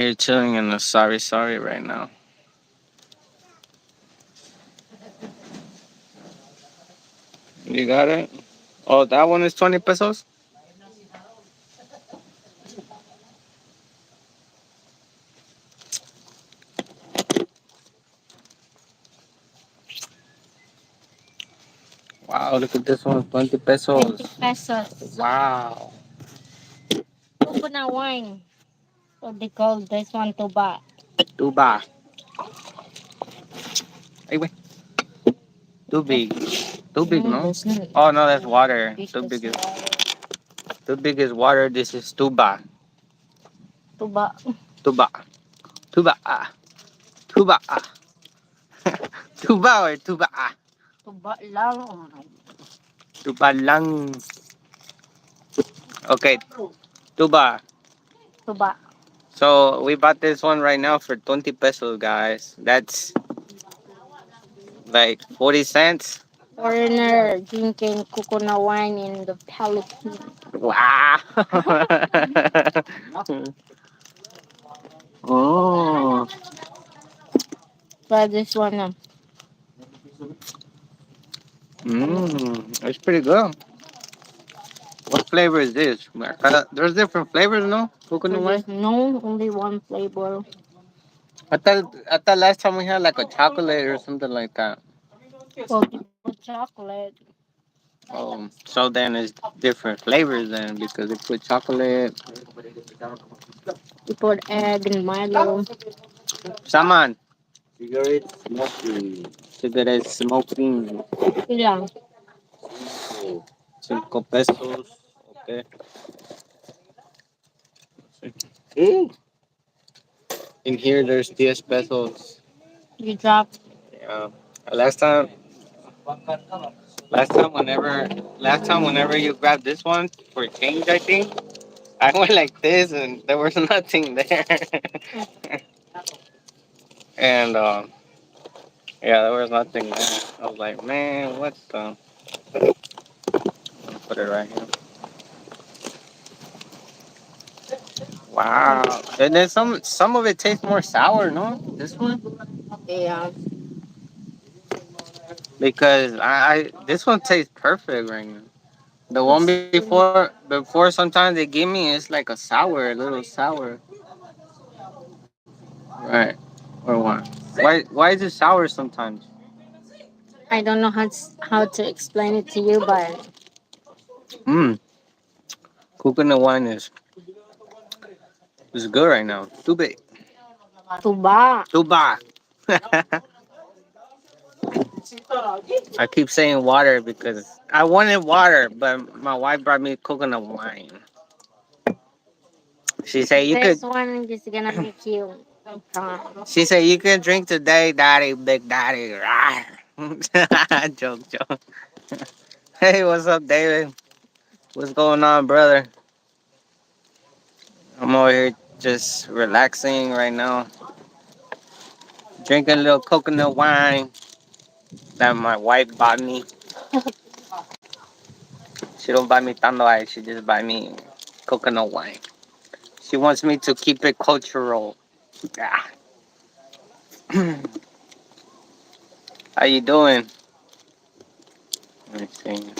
Here chilling in the sorry right now. You got it? Oh, that one is 20 pesos? Wow, look at this one, 20 20 pesos. pesos. Wow. Coconut wine. So they call this one tuba. Tuba. Hey, wait. Too This, big. Too big, no, no? this not. Oh, no, that's water. This is Too big is water. This is tuba. tuba. Tuba. Tuba. Tuba. Tuba or tuba. Tuba lang. Oh my. Tuba lang. Okay, tuba. Tuba. So we bought this one right now for 20 pesos, guys. That's like 40 cents. Foreigner drinking coconut wine in the Philippines. Wow. Oh. Try this one. It's pretty good. What flavor is this? There's different flavors, no? Coconut wine? There's no only one flavor. I thought last time we had like a chocolate or something like that. Well, they put chocolate. So then it's different flavors then because they put chocolate. They put egg and Milo. Saman. Cigarette smoking. Cigarette smoking. Ilang. 5 pesos. Okay. Ooh. In here, there's 10 pesos. You drop. Yeah. Last time, last time, whenever, last time, whenever you grabbed this one for change, I think I went like this, and there was nothing there. And yeah, there was nothing there. I was like, man, what the? I'll put it right here. Wow. And then some of it tastes more sour, no? This one? Yeah. Because I this one tastes perfect right now. The one It's before sometimes they give me it's like a little sour. Right. Or what? Why is it sour sometimes? I don't know how to explain it to you, but Mmm. Coconut wine is good right now. Too big. tuba. Too bad. I keep saying water because I wanted water, but my wife brought me coconut wine. She said you This could. one is gonna make you calm. She said you can drink today, daddy, big daddy. Joke, joke. Hey, what's up, David? What's going on, brother? I'm over here just relaxing right now, drinking a little coconut wine that my wife bought me. She don't buy me tandoy, she just buy me coconut wine. She wants me to keep it cultural. Yeah. How you doing? Let me see.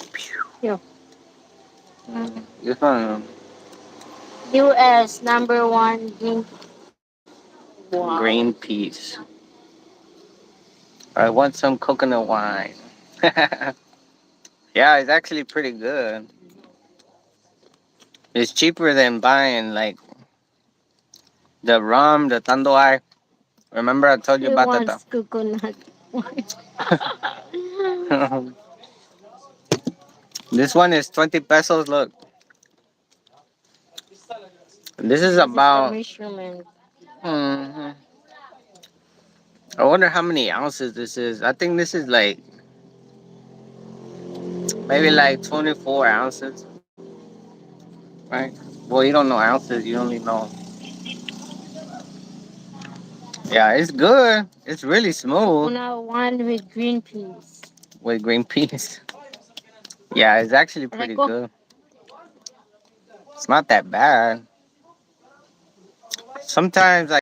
Yeah. You found U.S. number one drink. Wow. green peas. I want some coconut wine. Yeah, it's actually pretty good. It's cheaper than buying like the rum, the tandoy. Remember I told you He about that? wants coconut wine. This one is 20 pesos. Look, this is This is the about. measurement. Mhm. I wonder how many ounces this is. I think this is like maybe like 24 ounces, right? Well, you don't know ounces. You only know. Yeah, it's good. It's really smooth Coconut wine with green peas. with green peas. Yeah, it's actually pretty Reko. good. It's not that bad. Sometimes I